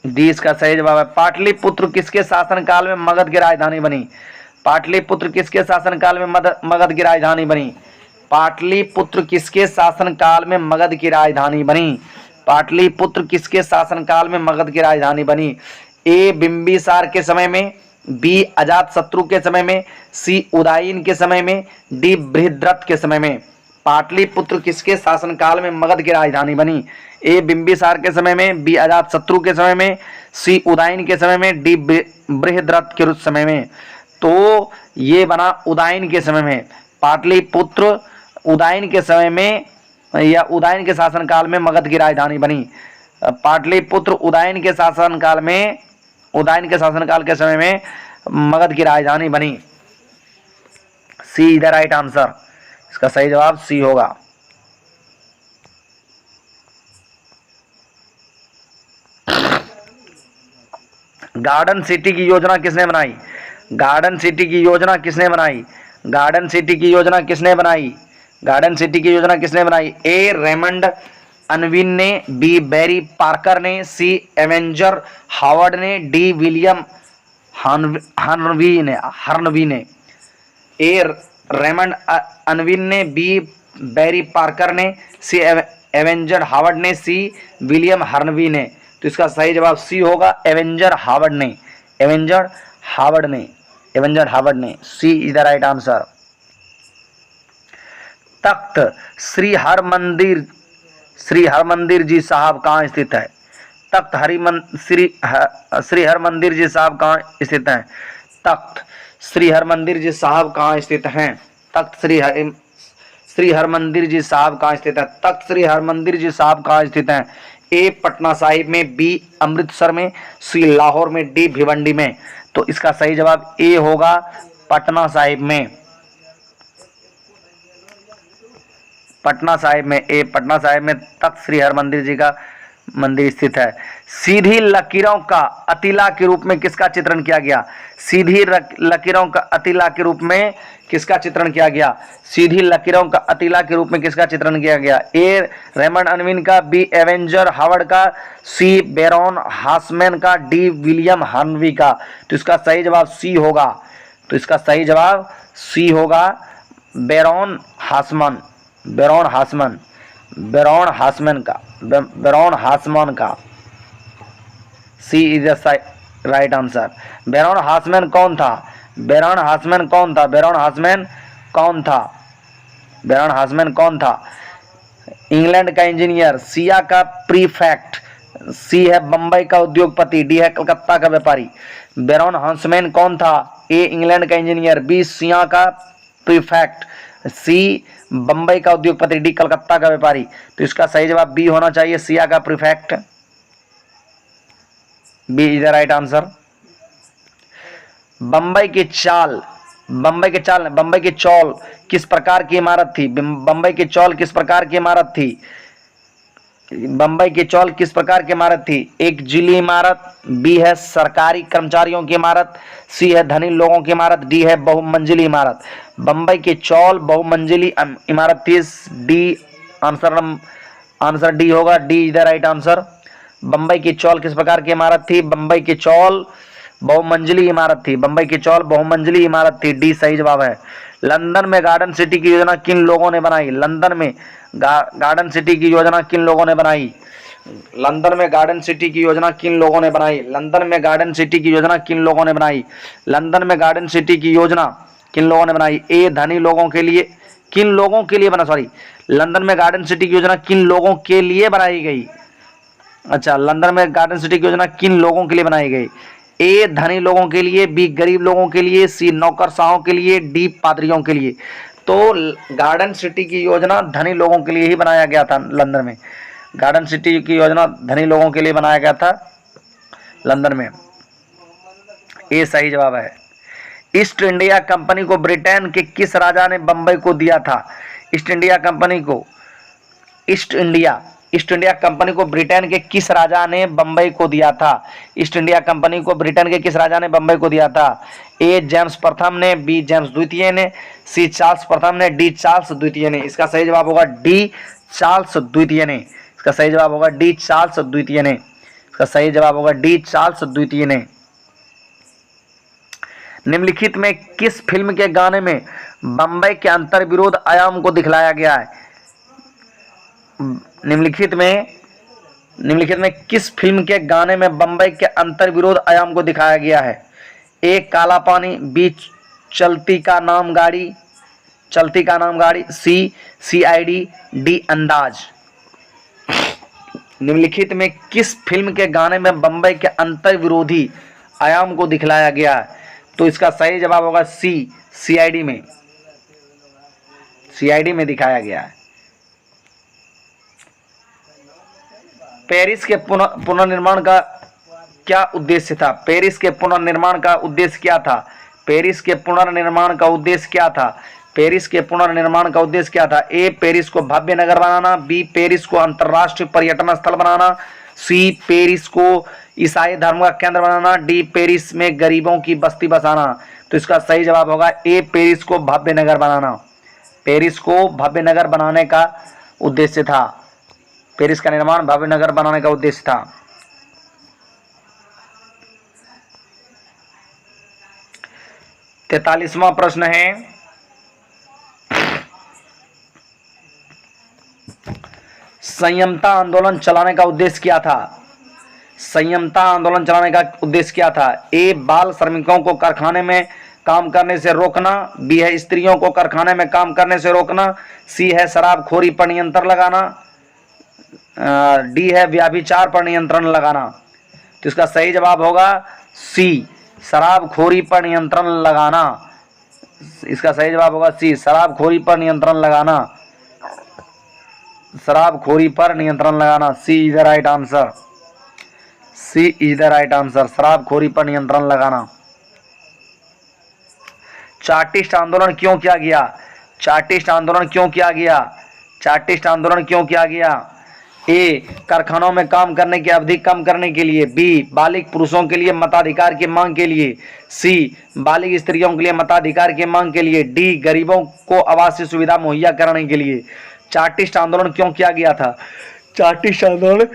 डी इसका सही जवाब है। पाटलिपुत्र किसके शासनकाल में मगध की राजधानी बनी? पाटलिपुत्र किसके शासनकाल में मगध की राजधानी बनी? पाटलिपुत्र किसके शासनकाल में मगध की राजधानी बनी? पाटलिपुत्र किसके शासनकाल में मगध की राजधानी बनी? ए बिंबिसार के समय में, बी अजातशत्रु के समय में, सी उदयन के समय में, डी बृहद्रथ के समय में। पाटलिपुत्र किसके शासनकाल में मगध की राजधानी बनी? ए बिंबिसार के समय में, बी अजातशत्रु के समय में, सी उदयन के समय में, डी बृहद्रथ के समय में। तो ये बना उदयन के समय में। पाटलिपुत्र उदयन के समय में या उदयन के शासनकाल में मगध की राजधानी बनी। पाटलिपुत्र उदयन के शासनकाल में, उदयन के शासनकाल के समय में मगध की राजधानी बनी। सी इज द राइट आंसर। इसका सही जवाब सी होगा। गार्डन सिटी की योजना किसने बनाई? गार्डन सिटी की योजना किसने बनाई? गार्डन सिटी की योजना किसने बनाई? गार्डन सिटी की योजना किसने बनाई? ए रेमंड अनविन ने, बी बैरी पार्कर ने, सी एवेंजर हावर्ड ने, डी विलियम हर्नवी ने। ए रेमंड अनविन ने, बी बैरी पार्कर ने, सी एवेंजर हावर्ड ने, सी विलियम हर्नवी ने। तो इसका सही जवाब सी होगा, एवेंजर हावर्ड ने। एवेंजर हावर्ड ने, एवेंजर हावर्ड ने। सी इज द राइट आंसर। तख्त श्री हरमंदिर जी साहब कहाँ स्थित है? तख्त श्री हरमंदिर जी साहब कहाँ स्थित हैं? तख्त श्री हरमंदिर जी साहब कहाँ स्थित हैं? तख्त श्री हरमंदिर जी साहब कहाँ स्थित है? तख्त श्री हरमंदिर जी साहब कहाँ स्थित हैं? ए पटना साहिब में, बी अमृतसर में, सी लाहौर में, डी भिवंडी में। तो इसका सही जवाब ए होगा, पटना साहिब में। पटना साहिब में, ए पटना साहिब में तख्त श्री हरमंदिर जी का मंदिर स्थित है। सीधी लकीरों का अतिला के रूप में किसका चित्रण किया गया? सीधी लकीरों का अतिला के रूप में किसका चित्रण किया गया? सीधी लकीरों का अतिला के रूप में किसका चित्रण किया गया? ए रेमंड अनविन का, बी एवेंजर हावर्ड का, सी बेरॉन हासमैन का, डी विलियम हर्नवी का। तो इसका सही जवाब सी होगा। तो इसका सही जवाब सी होगा, Baron Haussmann, Baron Haussmann, Baron Haussmann का, बेरॉन हासमैन का। C is the right answer. Baron Haussmann कौन था? बेरॉन हासमैन कौन था? बेरॉन हासमैन कौन था? बेरॉन हासमैन कौन था? इंग्लैंड का इंजीनियर, सिया का प्रीफेक्ट, सी है बंबई का उद्योगपति, डी है कलकत्ता का व्यापारी। बेरॉन हासमैन कौन था? ए इंग्लैंड का इंजीनियर, बी सिया का प्रीफेक्ट, सी बंबई का उद्योगपति, डी कलकत्ता का व्यापारी। तो इसका सही जवाब बी होना चाहिए, सिया का prefect. B is the right answer. Bombay की चाल, बंबई की चाल, बंबई की चौल किस प्रकार की इमारत थी? बंबई की चौल किस प्रकार की इमारत थी? बंबई की चौल किस प्रकार की इमारत थी? एक जिली इमारत, बी है सरकारी कर्मचारियों की इमारत, सी है धनी लोगों की इमारत, डी है बहुमंजिली इमारत। बंबई की चौल बहुमंजिली इमारत थी। डी आंसर डी होगा, D is the right answer. Bombay की चौल किस प्रकार की इमारत थी? बंबई की चौल बहुमंजिली इमारत थी। बंबई की चौल बहुमंजिली इमारत थी, डी सही जवाब है। लंदन में गार्डन सिटी की योजना किन लोगों ने बनाई? लंदन में गार्डन सिटी की योजना किन लोगों ने बनाई? लंदन में गार्डन सिटी की योजना किन लोगों ने बनाई? लंदन में गार्डन सिटी की योजना किन लोगों ने बनाई? लंदन में गार्डन सिटी की योजना किन लोगों ने बनाई? ए धनी लोगों के लिए, किन लोगों के लिए बना, सॉरी, लंदन में गार्डन सिटी की योजना किन लोगों के लिए बनाई गई? अच्छा, लंदन में गार्डन सिटी की योजना किन लोगों के लिए बनाई गई? ए धनी लोगों के लिए, बी गरीब लोगों के लिए, सी नौकरशाहों के लिए, डी पादरियों के लिए। तो गार्डन सिटी की योजना धनी लोगों के लिए ही बनाया गया था लंदन में। गार्डन सिटी की योजना धनी लोगों के लिए बनाया गया था लंदन में। ए सही जवाब है। ईस्ट इंडिया कंपनी को ब्रिटेन के किस राजा ने बंबई को दिया था? ईस्ट इंडिया कंपनी को, ईस्ट इंडिया कंपनी को ब्रिटेन के किस राजा ने बंबई को दिया था? ईस्ट इंडिया कंपनी को ब्रिटेन के किस राजा ने बंबई को दिया था? ए जेम्स प्रथम ने, बी जेम्स द्वितीय ने, सी चार्ल्स प्रथम ने, डी चार्ल्स द्वितीय ने। इसका सही जवाब होगा डी चार्ल्स द्वितीय ने। इसका सही जवाब होगा डी चार्ल्स द्वितीय ने। इसका सही जवाब होगा डी चार्ल्स द्वितीय ने। निम्नलिखित में किस फिल्म के गाने में बंबई के अंतर्विरोध आयाम को दिखलाया गया है? निम्नलिखित में किस फिल्म के गाने में बंबई के अंतर्विरोध आयाम को दिखाया गया है? ए काला पानी, बी चलती का नाम गाड़ी, सी सीआईडी, डी अंदाज। निम्नलिखित में किस फिल्म के गाने में बंबई के अंतर्विरोधी आयाम को दिखलाया गया है? तो इसका सही जवाब होगा सी सीआईडी में। CID में दिखाया गया है। पेरिस के पुनर्निर्माण का क्या उद्देश्य था? पेरिस के पुनर्निर्माण का उद्देश्य क्या था? पेरिस के पुनर्निर्माण का उद्देश्य क्या था? पेरिस के पुनर्निर्माण का उद्देश्य क्या था? ए, पेरिस को भव्य नगर बनाना, बी, पेरिस को अंतर्राष्ट्रीय पर्यटन स्थल बनाना, सी, पेरिस को ईसाई धर्म का केंद्र बनाना, डी, पेरिस में गरीबों की बस्ती बसाना। तो इसका सही जवाब होगा ए, पेरिस को भव्य नगर बनाना। पेरिस को भव्य नगर बनाने का उद्देश्य था। पेरिस का निर्माण भव्य नगर बनाने का उद्देश्य था। 43वां प्रश्न है, संयमता आंदोलन चलाने का उद्देश्य क्या था? संयमता आंदोलन चलाने का उद्देश्य क्या था? ए, बाल श्रमिकों को कारखाने में काम करने से रोकना, बी है स्त्रियों को कारखाने में काम करने से रोकना, सी है शराबखोरी पर नियंत्रण लगाना, डी है व्यभिचार पर नियंत्रण लगाना। तो इसका सही जवाब होगा सी, शराबखोरी पर नियंत्रण लगाना। इसका सही जवाब होगा सी, शराबखोरी पर नियंत्रण लगाना। शराबखोरी पर नियंत्रण लगाना, C is the right answer. C is the right answer, शराबखोरी पर नियंत्रण लगाना। चार्टिस्ट आंदोलन क्यों किया गया? चार्टिस्ट आंदोलन क्यों किया गया? चार्टिस्ट आंदोलन क्यों किया गया? ए, कारखानों में काम करने की अवधि कम करने के लिए, बी, बालिग पुरुषों के लिए मताधिकार की मांग के लिए, सी, बालिग स्त्रियों के लिए मताधिकार की मांग के लिए, डी, गरीबों को आवासीय सुविधा मुहैया कराने के लिए। चार्टिस्ट आंदोलन क्यों किया गया था? चार्टिस्ट आंदोलन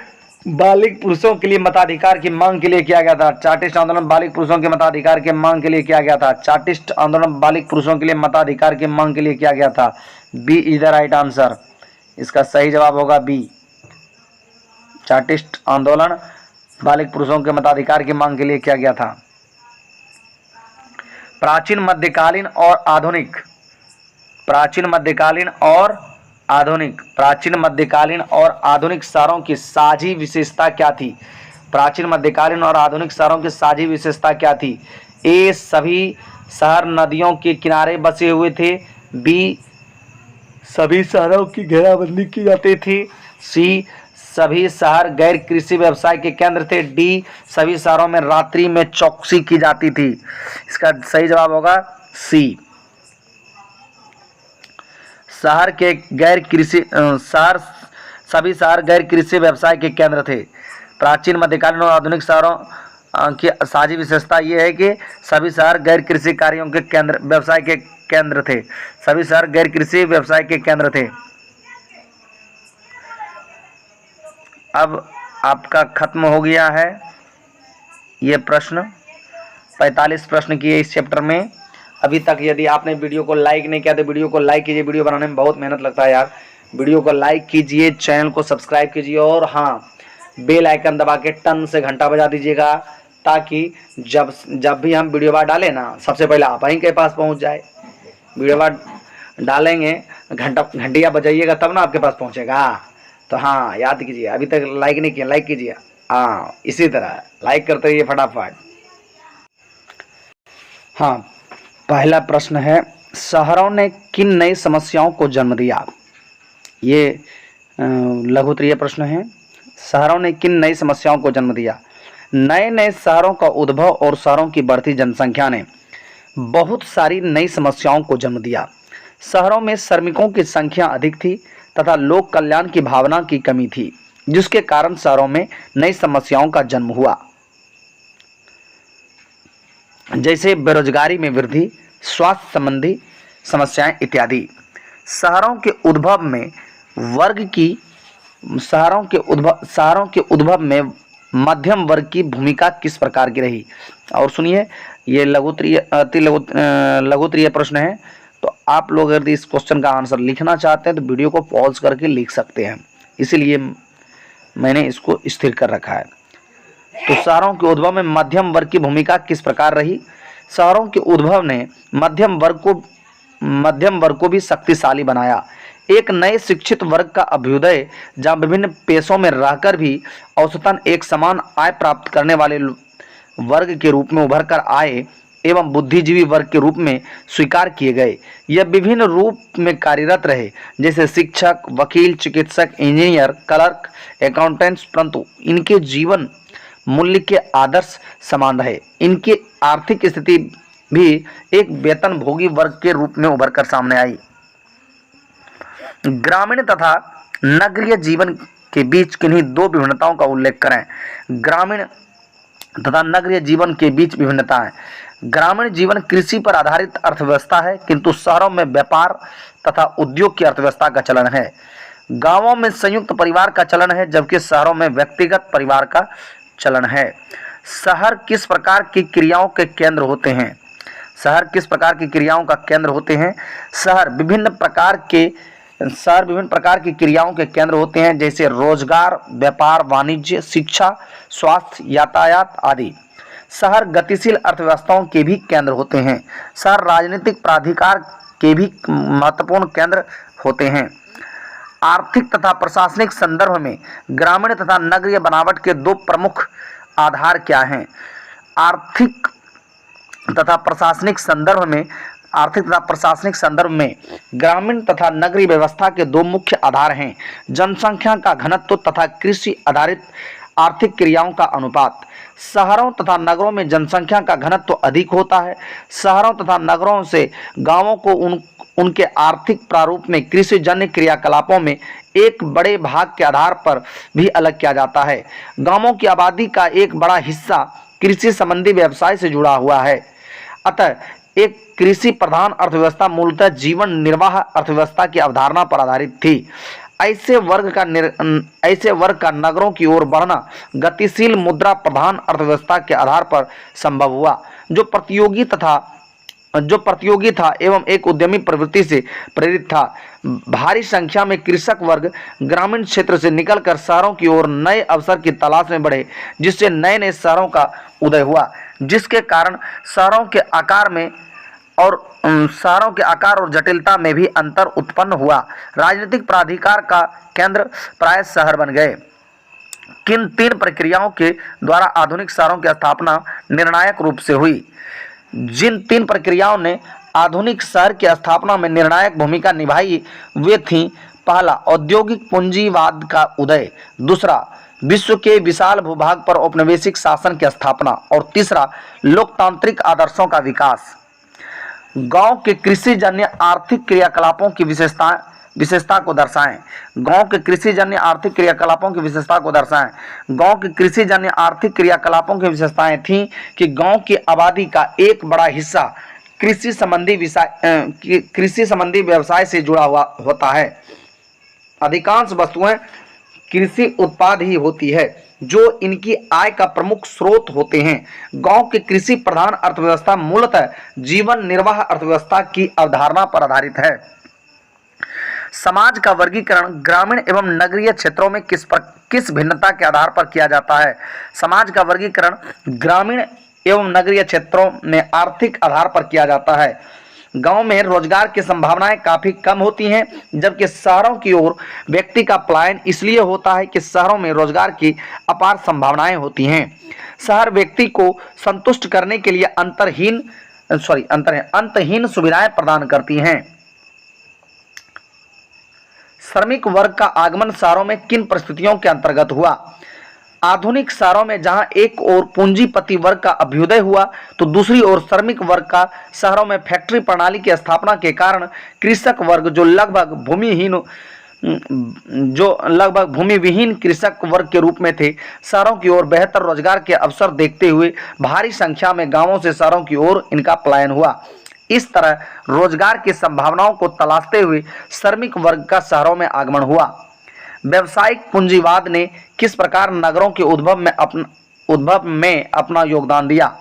बालिग पुरुषों के लिए मताधिकार की मांग के लिए किया गया था। चार्टिस्ट आंदोलन बालिग पुरुषों के मताधिकार की मांग के लिए किया गया था। चार्टिस्ट आंदोलन बालिग पुरुषों के लिए मताधिकार की मांग के लिए किया गया था। B is the right answer. इसका सही जवाब होगा बी, चार्टिस्ट आंदोलन बालिग पुरुषों के मताधिकार की मांग के लिए किया गया था। प्राचीन मध्यकालीन और आधुनिक, प्राचीन मध्यकालीन और आधुनिक, प्राचीन मध्यकालीन और आधुनिक शहरों की साझी विशेषता क्या थी? प्राचीन मध्यकालीन और आधुनिक शहरों की साझी विशेषता क्या थी? ए, सभी शहर नदियों के किनारे बसे हुए थे, बी, सभी शहरों की घेराबंदी की जाती थी, सी, सभी शहर गैर कृषि व्यवसाय के केंद्र थे, डी, सभी शहरों में रात्रि में चौकसी की जाती थी। इसका सही जवाब होगा सी, शहर के गैर कृषि शहर, सभी शहर गैर कृषि व्यवसाय के केंद्र थे। प्राचीन मध्यकालीन और आधुनिक शहरों की साझी विशेषता यह है कि सभी शहर गैर कृषि कार्यों के केंद्र, व्यवसाय के केंद्र थे। सभी शहर गैर कृषि व्यवसाय के केंद्र थे। अब आपका खत्म हो गया है ये प्रश्न, 45 प्रश्न किए इस चैप्टर में। अभी तक यदि आपने वीडियो को लाइक नहीं किया तो वीडियो को लाइक कीजिए। वीडियो बनाने में बहुत मेहनत लगता है यार। वीडियो को लाइक कीजिए, चैनल को सब्सक्राइब कीजिए और हाँ, बेल आइकन दबा के टन से घंटा बजा दीजिएगा, ताकि जब भी हम वीडियो बार डालें ना, सबसे पहले आप ही के पास पहुंच जाए। वीडियो बार डालेंगे, घंटिया बजाइएगा तब ना आपके पास पहुंचेगा। तो हाँ, याद कीजिए, अभी तक लाइक नहीं किया, लाइक कीजिए। हाँ, इसी तरह लाइक करते रहिए फटाफट। हाँ, पहला प्रश्न है, शहरों ने किन नई समस्याओं को जन्म दिया? ये लघु उत्तरीय प्रश्न है। शहरों ने किन नई समस्याओं को जन्म दिया? नए नए शहरों का उद्भव और शहरों की बढ़ती जनसंख्या ने बहुत सारी नई समस्याओं को जन्म दिया। शहरों में श्रमिकों की संख्या अधिक थी तथा लोक कल्याण की भावना की कमी थी, जिसके कारण शहरों में नई समस्याओं का जन्म हुआ, जैसे बेरोजगारी में वृद्धि, स्वास्थ्य संबंधी समस्याएं इत्यादि। शहरों के उद्भव में मध्यम वर्ग की भूमिका किस प्रकार की रही? और सुनिए, ये लघु उत्तरीय प्रश्न है, तो आप लोग यदि इस क्वेश्चन का आंसर लिखना चाहते हैं तो वीडियो को पॉज करके लिख सकते हैं, इसीलिए मैंने इसको स्थिर कर रखा है। तो शहरों के उद्भव में मध्यम वर्ग की भूमिका किस प्रकार रही? शहरों के उद्भव ने मध्यम वर्ग को भी शक्तिशाली बनाया। एक नए शिक्षित वर्ग का अभ्युदय, जहां विभिन्न पेशों में रहकर भी औसतन एक समान आय प्राप्त करने वाले वर्ग के रूप में उभर कर आए, एवं बुद्धिजीवी वर्ग के रूप में स्वीकार किए गए। यह विभिन्न रूप में कार्यरत रहे, जैसे शिक्षक, वकील, चिकित्सक, इंजीनियर, क्लर्क, अकाउंटेंट्स, परंतु इनके जीवन मूल्य के आदर्श समान रहे। इनकी आर्थिक स्थिति भी एक वेतनभोगी वर्ग के रूप में उभर कर सामने आई। ग्रामीण तथा नगरीय जीवन के बीच किन्हीं दो विभिन्नताओं का उल्लेख करें। ग्रामीण तथा नगरीय जीवन के बीच विभिन्नताएं। ग्रामीण जीवन कृषि पर आधारित अर्थव्यवस्था है, किंतु शहरों में व्यापार तथा उद्योग की अर्थव्यवस्था का चलन है। गांवों में संयुक्त परिवार का चलन है, जबकि शहरों में व्यक्तिगत परिवार का चलन है। शहर किस प्रकार की क्रियाओं के केंद्र होते हैं? शहर किस प्रकार की क्रियाओं का केंद्र होते हैं? शहर विभिन्न प्रकार की क्रियाओं के केंद्र होते हैं, जैसे रोजगार, व्यापार, वाणिज्य, शिक्षा, स्वास्थ्य, यातायात आदि। शहर गतिशील अर्थव्यवस्थाओं के भी केंद्र होते हैं। शहर राजनीतिक प्राधिकार के भी महत्वपूर्ण केंद्र होते हैं। आर्थिक तथा प्रशासनिक संदर्भ में ग्रामीण तथा नगरीय बनावट के दो प्रमुख आधार क्या हैं? आर्थिक तथा प्रशासनिक संदर्भ में ग्रामीण तथा नगरीय व्यवस्था के दो मुख्य आधार हैं: जनसंख्या का घनत्व तथा कृषि आधारित आर्थिक क्रियाओं का अनुपात। शहरों तथा नगरों में जनसंख्या का घनत्व अधिक होता है। शहरों तथा नगरों से गांवों को उनके आर्थिक प्रारूप में कृषिजन्य क्रियाकलापों में एक बड़े भाग के आधार पर भी अलग किया जाता है। गांवों की आबादी का एक बड़ा हिस्सा कृषि संबंधी व्यवसाय से जुड़ा हुआ है। अतः एक कृषि प्रधान अर्थव्यवस्था मूलतः जीवन निर्वाह अर्थव्यवस्था की अवधारणा पर आधारित थी। ऐसे वर्ग का नगरों की ओर बढ़ना गतिशील मुद्रा प्रधान अर्थव्यवस्था के आधार पर संभव हुआ, जो प्रतियोगी था एवं एक उद्यमी प्रवृत्ति से प्रेरित था। भारी संख्या में कृषक वर्ग ग्रामीण क्षेत्र से निकलकर शहरों की ओर नए अवसर की तलाश में बढ़े, जिससे नए नए शहरों का उदय हुआ, जिसके कारण शहरों के आकार और जटिलता में भी अंतर उत्पन्न हुआ। राजनीतिक प्राधिकार का केंद्र प्राय शहर बन गए। किन तीन प्रक्रियाओं के द्वारा आधुनिक शहरों की स्थापना निर्णायक रूप से हुई? जिन तीन प्रक्रियाओं ने आधुनिक शहर की स्थापना में निर्णायक भूमिका निभाई वे थीं: पहला, औद्योगिक पूंजीवाद का उदय; दूसरा, विश्व के विशाल भूभाग पर औपनिवेशिक शासन की स्थापना; और तीसरा, लोकतांत्रिक आदर्शों का विकास। गांव के कृषिजन्य आर्थिक क्रियाकलापों की विशेषता को दर्शाएं। गांव के कृषिजन्य आर्थिक क्रियाकलापों की विशेषता को दर्शाएं। गांव के कृषिजन्य आर्थिक क्रियाकलापों की विशेषताएं थीं कि गांव की आबादी का एक बड़ा हिस्सा कृषि संबंधी व्यवसाय से जुड़ा हुआ होता है। अधिकांश वस्तुएं कृषि उत्पाद ही होती है, जो इनकी आय का प्रमुख स्रोत होते हैं। गांव की कृषि प्रधान अर्थव्यवस्था मूलतः जीवन निर्वाह अर्थव्यवस्था की अवधारणा पर आधारित है। समाज का वर्गीकरण ग्रामीण एवं नगरीय क्षेत्रों में किस भिन्नता के आधार पर किया जाता है? समाज का वर्गीकरण ग्रामीण एवं नगरीय क्षेत्रों में आर्थिक आधार पर किया जाता है। गांव में रोजगार की संभावनाएं काफी कम होती हैं, जबकि शहरों की ओर व्यक्ति का पलायन इसलिए होता है कि शहरों में रोजगार की अपार संभावनाएं होती हैं। शहर व्यक्ति को संतुष्ट करने के लिए अंतहीन सुविधाएं प्रदान करती हैं। श्रमिक वर्ग का आगमन शहरों में किन परिस्थितियों के अंतर्गत हुआ? आधुनिक शहरों में जहां एक ओर पूंजीपति वर्ग का अभ्युदय हुआ, तो दूसरी ओर श्रमिक वर्ग का शहरों में फैक्ट्री प्रणाली की स्थापना के कारण कृषक वर्ग जो लगभग भूमिविहीन कृषक वर्ग के रूप में थे, शहरों की ओर बेहतर रोजगार के अवसर देखते हुए भारी संख्या में गांवों से शहरों की ओर इनका पलायन हुआ। इस तरह रोजगार की संभावनाओं को तलाशते हुए श्रमिक वर्ग का शहरों में आगमन हुआ। व्यावसायिक पूंजीवाद ने किस प्रकार नगरों के उद्भव में अपना योगदान दिया?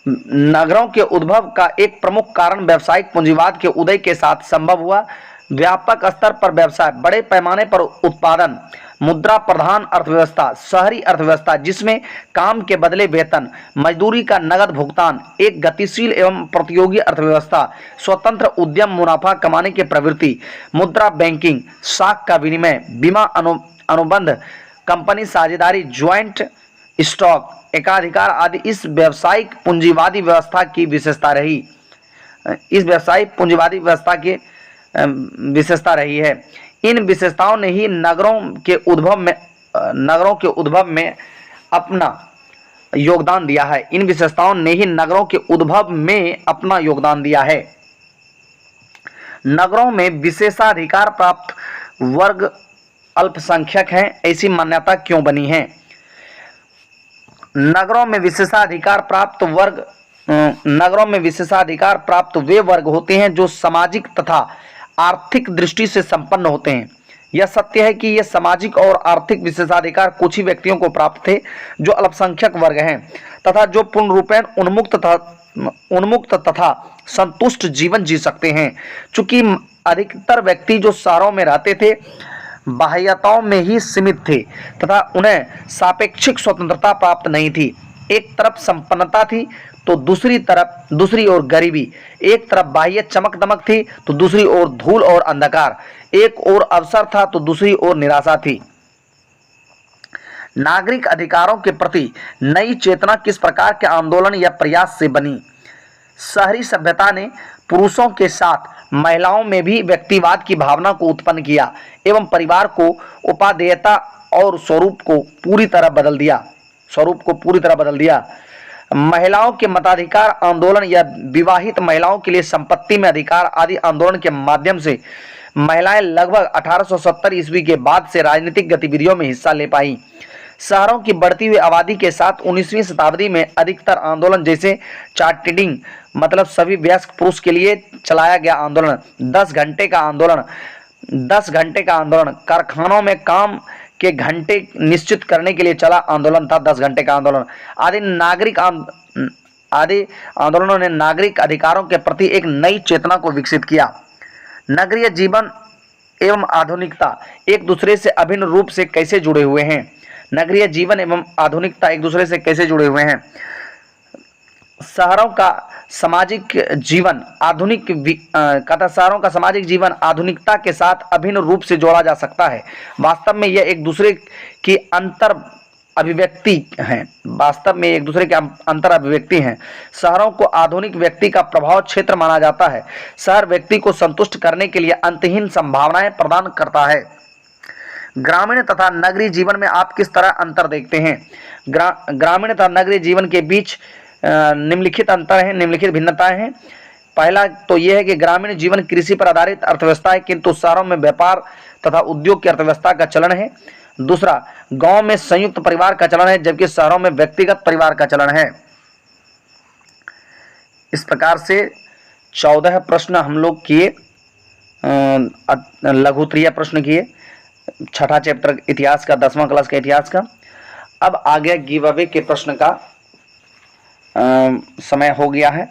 नगरों के उद्भव का एक प्रमुख कारण व्यावसायिक पूंजीवाद के उदय के साथ संभव हुआ। व्यापक स्तर पर व्यवसाय, बड़े पैमाने पर उत्पादन, मुद्रा प्रधान अर्थव्यवस्था, शहरी अर्थव्यवस्था जिसमें काम के बदले वेतन, मजदूरी का नगद भुगतान, एक गतिशील एवं प्रतियोगी अर्थव्यवस्था, स्वतंत्र उद्यम, मुनाफा कमाने की प्रवृत्ति, मुद्रा बैंकिंग, साख का विनिमय, बीमा अनुबंध, कंपनी साझेदारी, ज्वाइंट स्टॉक, एकाधिकार आदि इस व्यावसायिक पूंजीवादी व्यवस्था की विशेषता रही। इस व्यावसायिक पूंजीवादी व्यवस्था की विशेषता रही है। इन विशेषताओं ने ही नगरों के उद्भव में अपना योगदान दिया है। इन विशेषताओं ने ही नगरों के उद्भव में अपना योगदान दिया है। नगरों में विशेषाधिकार प्राप्त वर्ग अल्पसंख्यक हैं, ऐसी मान्यता क्यों बनी है? नगरों में विशेषाधिकार प्राप्त वे वर्ग होते हैं जो सामाजिक तथा आर्थिक दृष्टि से संपन्न होते हैं। यह सत्य है कि ये सामाजिक और आर्थिक विशेषाधिकार कुछ ही व्यक्तियों को प्राप्त थे जो अल्पसंख्यक वर्ग हैं तथा जो पूर्ण रूपेण उन्मुक्त तथा संतुष्ट जीवन जी सकते हैं। चूंकि अधिकतर व्यक्ति जो शहरों में रहते थे बाह्यताओं में ही सीमित थे तथा उन्हें सापेक्षिक स्वतंत्रता प्राप्त नहीं थी। एक तरफ संपन्नता थी तो दूसरी ओर गरीबी, एक तरफ बाह्य चमक दमक थी तो दूसरी ओर धूल और अंधकार, एक ओर अवसर था तो दूसरी ओर निराशा थी। नागरिक अधिकारों के प्रति नई चेतना किस प्रकार के आंदोलन या प्रयास से बनी? शहरी सभ्यता ने पुरुषों के साथ महिलाओं में भी व्यक्तिवाद की भावना को उत्पन्न किया एवं परिवार को उपादेयता और स्वरूप को पूरी तरह बदल दिया। महिलाओं के मताधिकार आंदोलन या विवाहित महिलाओं के लिए संपत्ति में अधिकार आदि आंदोलन के माध्यम से महिलाएं लगभग 1870 ईस्वी के बाद से राजनीतिक गतिविधियों में हिस्सा ले पाई। शहरों की बढ़ती हुई आबादी के साथ 19वीं शताब्दी में अधिकतर आंदोलन जैसे चार्टिडिंग मतलब सभी वयस्क पुरुष के लिए चलाया गया आंदोलन, 10 घंटे का आंदोलन, कारखानों में काम के घंटे निश्चित करने के लिए चला आंदोलन था 10 घंटे का आंदोलन आदि आंदोलनों ने नागरिक अधिकारों के प्रति एक नई चेतना को विकसित किया। नगरीय जीवन एवं आधुनिकता एक दूसरे से अभिन्न रूप से कैसे जुड़े हुए हैं? नगरीय जीवन एवं आधुनिकता एक दूसरे से कैसे जुड़े हुए हैं? शहरों का सामाजिक जीवन आधुनिकता के साथ अभिन्न रूप से जोड़ा जा सकता है। वास्तव में यह एक दूसरे की अंतर अभिव्यक्ति हैं। शहरों को आधुनिक व्यक्ति का प्रभाव क्षेत्र माना जाता है। शहर व्यक्ति को संतुष्ट करने के लिए अंतहीन संभावनाएं प्रदान करता है। ग्रामीण तथा नगरीय जीवन में आप किस तरह अंतर देखते हैं? ग्रामीण तथा नगरीय जीवन के बीच निम्नलिखित भिन्नताएं हैं। पहला तो यह है कि ग्रामीण जीवन कृषि पर आधारित अर्थव्यवस्था है, किंतु शहरों में व्यापार तथा उद्योग की अर्थव्यवस्था का चलन है। दूसरा, गांव में संयुक्त परिवार का चलन है जबकि शहरों में व्यक्तिगत परिवार का चलन है। इस प्रकार से 14 प्रश्न हम लोग किए, लघुत्तरीय प्रश्न किए, छठा चैप्टर इतिहास का, 10वां क्लास का इतिहास का। अब आ गया गिव अवे के प्रश्न का समय हो गया है।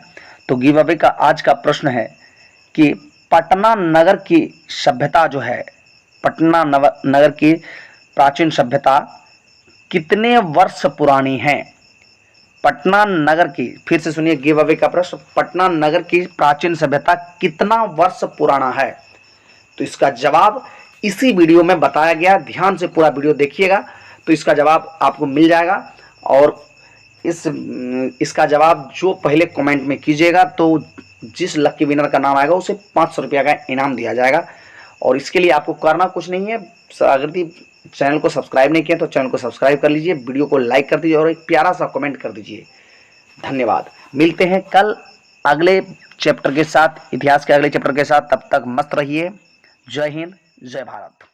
तो गिव अवे का आज का प्रश्न है कि पटना नगर की सभ्यता जो है, पटना नगर की प्राचीन सभ्यता कितने वर्ष पुरानी है? पटना नगर की, फिर से सुनिए गिव अवे का प्रश्न, पटना नगर की प्राचीन सभ्यता कितना वर्ष पुराना है? तो इसका जवाब इसी वीडियो में बताया गया, ध्यान से पूरा वीडियो देखिएगा तो इसका जवाब आपको मिल जाएगा। और इसका जवाब जो पहले कमेंट में कीजिएगा तो जिस लकी विनर का नाम आएगा उसे 500 रुपया का इनाम दिया जाएगा। और इसके लिए आपको करना कुछ नहीं है, अगर चैनल को सब्सक्राइब नहीं किया तो चैनल को सब्सक्राइब कर लीजिए, वीडियो को लाइक कर दीजिए और एक प्यारा सा कमेंट कर दीजिए। धन्यवाद। मिलते हैं कल अगले चैप्टर के साथ, इतिहास के अगले चैप्टर के साथ। तब तक मस्त रहिए। जय हिंद, जय भारत।